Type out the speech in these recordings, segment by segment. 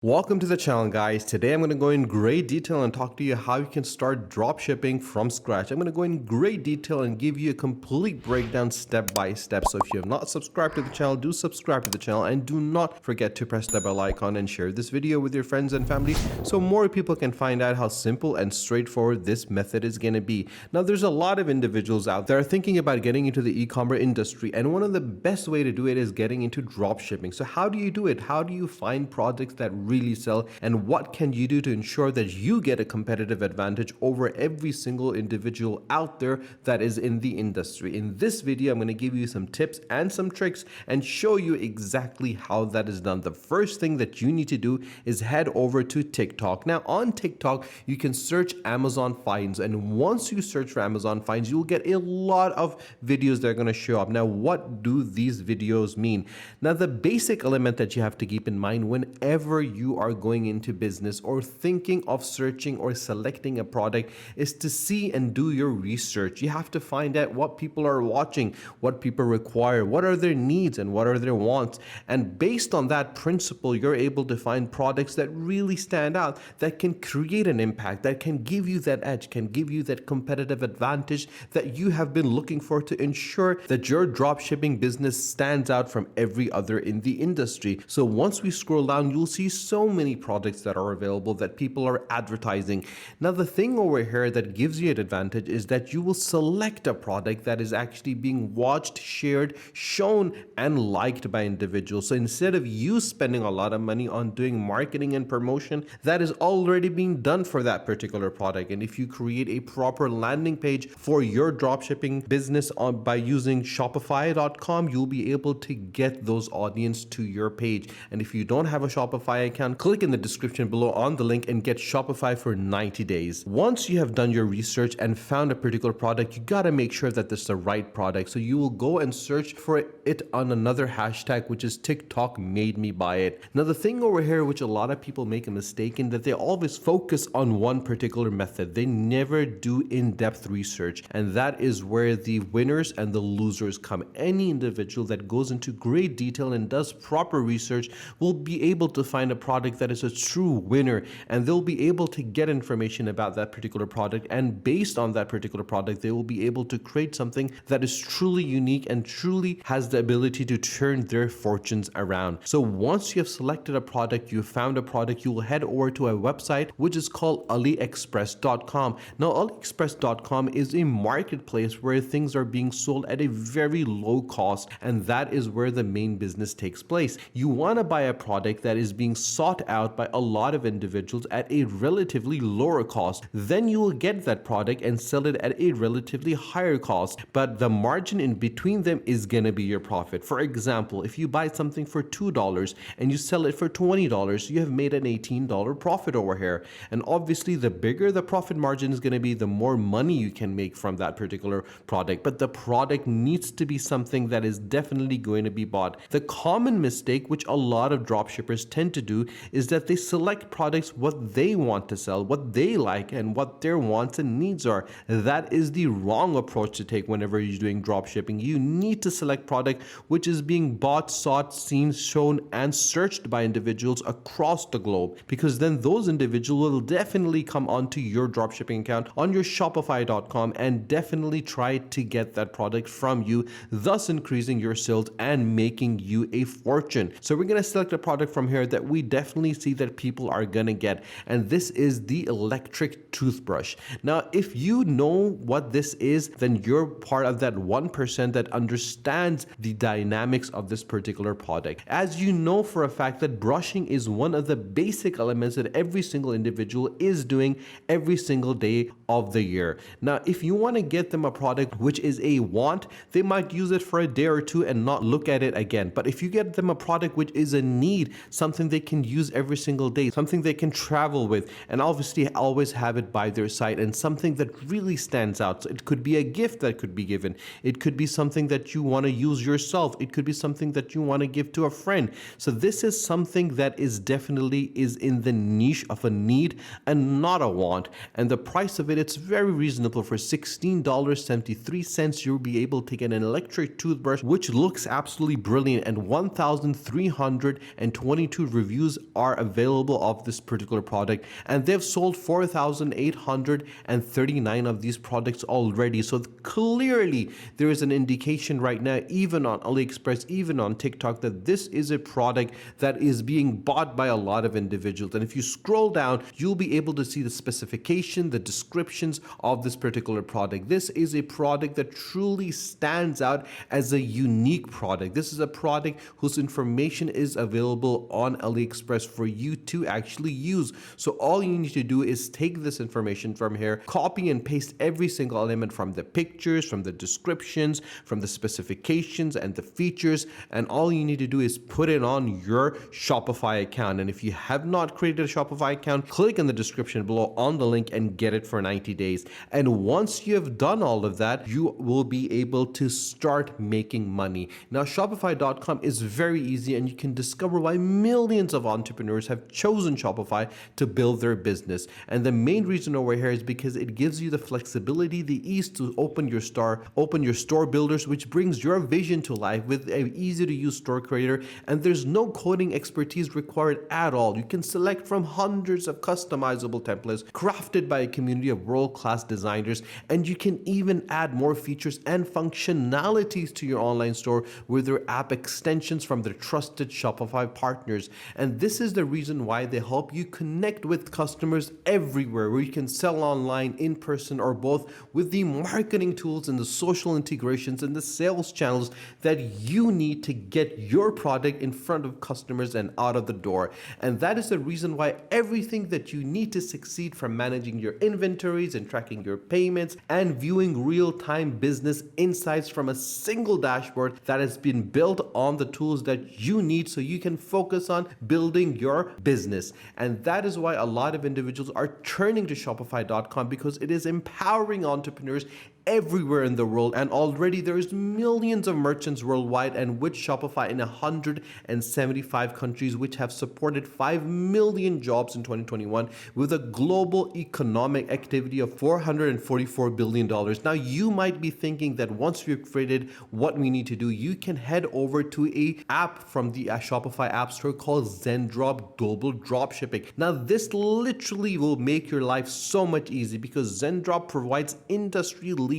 Welcome to the channel, guys. Today I'm going to go in great detail and talk to you how you can start dropshipping from scratch. I'm going to go in great detail and give you a complete breakdown step by step. So if you have not subscribed to the channel, do subscribe to the channel and do not forget to press the bell icon and share this video with your friends and family so more people can find out how simple and straightforward this method is going to be. Now, there's a lot of individuals out there thinking about getting into the e-commerce industry, and one of the best way to do it is getting into dropshipping. So how do you do it? How do you find products that really sell, and what can you do to ensure that you get a competitive advantage over every single individual out there that is in the industry? In this video, I'm going to give you some tips and some tricks and show you exactly how that is done. The first thing that you need to do is head over to TikTok. Now on TikTok, you can search Amazon finds, and once you search for Amazon finds, you'll get a lot of videos that are going to show up. Now, what do these videos mean? Now, the basic element that you have to keep in mind whenever you are going into business or thinking of searching or selecting a product is to see and do your research. You have to find out what people are watching, what people require, what are their needs and what are their wants. And based on that principle, you're able to find products that really stand out, that can create an impact, that can give you that edge, can give you that competitive advantage that you have been looking for to ensure that your dropshipping business stands out from every other in the industry. So once we scroll down, you'll see so many products that are available that people are advertising. Now, the thing over here that gives you an advantage is that you will select a product that is actually being watched, shared, shown, and liked by individuals. So instead of you spending a lot of money on doing marketing and promotion, that is already being done for that particular product. And if you create a proper landing page for your dropshipping business by using Shopify.com, you'll be able to get those audience to your page. And if you don't have a Shopify account, click in the description below on the link and get Shopify for 90 days. Once you have done your research and found a particular product, you got to make sure that this is the right product. So you will go and search for it on another hashtag, which is TikTok made me buy it. Now, the thing over here, which a lot of people make a mistake in, that they always focus on one particular method. They never do in-depth research. And that is where the winners and the losers come. Any individual that goes into great detail and does proper research will be able to find a product that is a true winner, and they'll be able to get information about that particular product, and based on that particular product they will be able to create something that is truly unique and truly has the ability to turn their fortunes around. So once you have selected a product, you found a product, you will head over to a website which is called Aliexpress.com. Now, Aliexpress.com is a marketplace where things are being sold at a very low cost, and that is where the main business takes place. You want to buy a product that is being sought out by a lot of individuals at a relatively lower cost. Then you will get that product and sell it at a relatively higher cost, but the margin in between them is going to be your profit. For example, if you buy something for $2 and you sell it for $20, you have made an $18 profit over here. And obviously, the bigger the profit margin is going to be, the more money you can make from that particular product. But the product needs to be something that is definitely going to be bought. The common mistake which a lot of dropshippers tend to do is that they select products what they want to sell, what they like, and what their wants and needs are. That is the wrong approach to take whenever you're doing dropshipping. You need to select product which is being bought, sought, seen, shown, and searched by individuals across the globe, because then those individuals will definitely come onto your dropshipping account on your Shopify.com and definitely try to get that product from you, thus increasing your sales and making you a fortune. So we're going to select a product from here that we definitely see that people are going to get, and this is the electric toothbrush. Now, if you know what this is, then you're part of that 1% that understands the dynamics of this particular product. As you know for a fact that brushing is one of the basic elements that every single individual is doing every single day of the year. Now, if you want to get them a product which is a want, they might use it for a day or two and not look at it again. But if you get them a product which is a need, something they can use every single day, something they can travel with, and obviously always have it by their side, and something that really stands out. So it could be a gift that could be given. It could be something that you want to use yourself. It could be something that you want to give to a friend. So this is something that is definitely in the niche of a need and not a want. And the price of it, it's very reasonable. For $16.73, you'll be able to get an electric toothbrush which looks absolutely brilliant, and 1,322 reviews reviews are available of this particular product, and they've sold 4,839 of these products already. So clearly there is an indication right now, even on AliExpress, even on TikTok, that this is a product that is being bought by a lot of individuals. And if you scroll down, you'll be able to see the specification, the descriptions of this particular product. This is a product that truly stands out as a unique product. This is a product whose information is available on AliExpress for you to actually use. So all you need to do is take this information from here, copy and paste every single element from the pictures, from the descriptions, from the specifications and the features, and all you need to do is put it on your Shopify account. And if you have not created a Shopify account, click in the description below on the link and get it for 90 days. And once you have done all of that, you will be able to start making money. Now, Shopify.com is very easy, and you can discover why millions of entrepreneurs have chosen Shopify to build their business. And the main reason over here is because it gives you the flexibility, the ease to open your store builders, which brings your vision to life with an easy to use store creator. And there's no coding expertise required at all. You can select from hundreds of customizable templates crafted by a community of world-class designers, and you can even add more features and functionalities to your online store with their app extensions from their trusted Shopify partners. And this is the reason why they help you connect with customers everywhere, where you can sell online, in person, or both, with the marketing tools and the social integrations and the sales channels that you need to get your product in front of customers and out of the door. And that is the reason why everything that you need to succeed, from managing your inventories and tracking your payments and viewing real-time business insights from a single dashboard that has been built on the tools that you need so you can focus on building your business. And that is why a lot of individuals are turning to Shopify.com, because it is empowering entrepreneurs everywhere in the world, and already there's millions of merchants worldwide, and with Shopify in 175 countries, which have supported 5 million jobs in 2021 with a global economic activity of $444 billion. Now, you might be thinking that once we've created what we need to do, you can head over to a app from the Shopify App Store called Zendrop Global Dropshipping. Now, this literally will make your life so much easy, because Zendrop provides industry-leading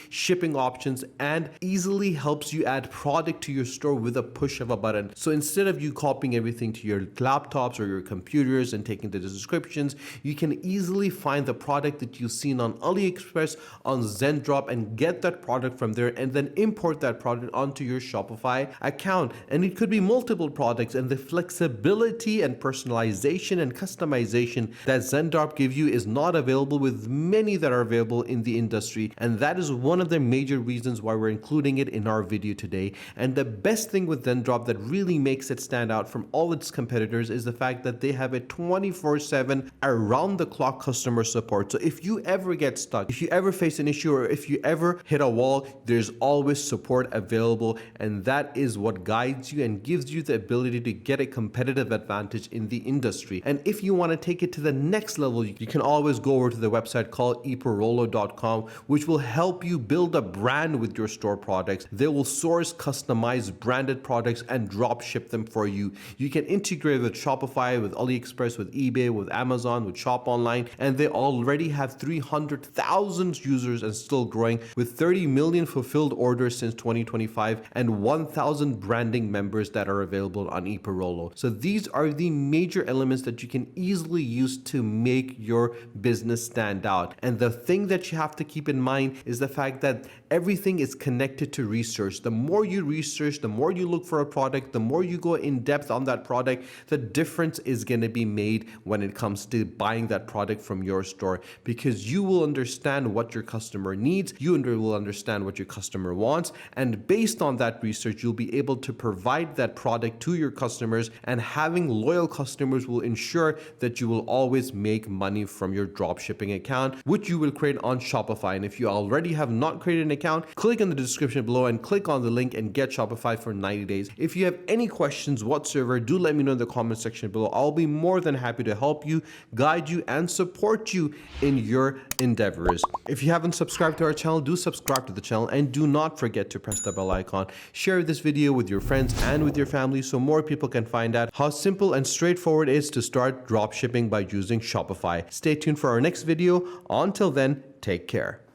shipping options and easily helps you add product to your store with a push of a button. So instead of you copying everything to your laptops or your computers and taking the descriptions, you can easily find the product that you've seen on AliExpress, on Zendrop, and get that product from there, and then import that product onto your Shopify account. And it could be multiple products, and the flexibility and personalization and customization that Zendrop gives you is not available with many that are available in the industry. And that is one of the major reasons why we're including it in our video today. And the best thing with Zendrop that really makes it stand out from all its competitors is the fact that they have a 24/7 around-the-clock customer support. So if you ever get stuck, if you ever face an issue, or if you ever hit a wall, there's always support available, and that is what guides you and gives you the ability to get a competitive advantage in the industry. And if you want to take it to the next level, you can always go over to the website called Eparolo.com, which will help you build a brand with your store products. They will source customized branded products and drop ship them for you. You can integrate with Shopify, with AliExpress, with eBay, with Amazon, with Shop Online, and they already have 300,000 users and still growing, with 30 million fulfilled orders since 2025 and 1,000 branding members that are available on Eparolo. So these are the major elements that you can easily use to make your business stand out. And the thing that you have to keep in mind is the fact that everything is connected to research. The more you research, the more you look for a product, the more you go in depth on that product, the difference is going to be made when it comes to buying that product from your store, because you will understand what your customer needs, you will understand what your customer wants, and based on that research, you'll be able to provide that product to your customers, and having loyal customers will ensure that you will always make money from your dropshipping account, which you will create on Shopify. And if you already have not created an account account, click in the description below and click on the link and get Shopify for 90 days. If you have any questions whatsoever, do let me know in the comment section below. I'll be more than happy to help you, guide you, and support you in your endeavors. If you haven't subscribed to our channel, do subscribe to the channel and do not forget to press the bell icon. Share this video with your friends and with your family so more people can find out how simple and straightforward it is to start dropshipping by using Shopify. Stay tuned for our next video. Until then, take care.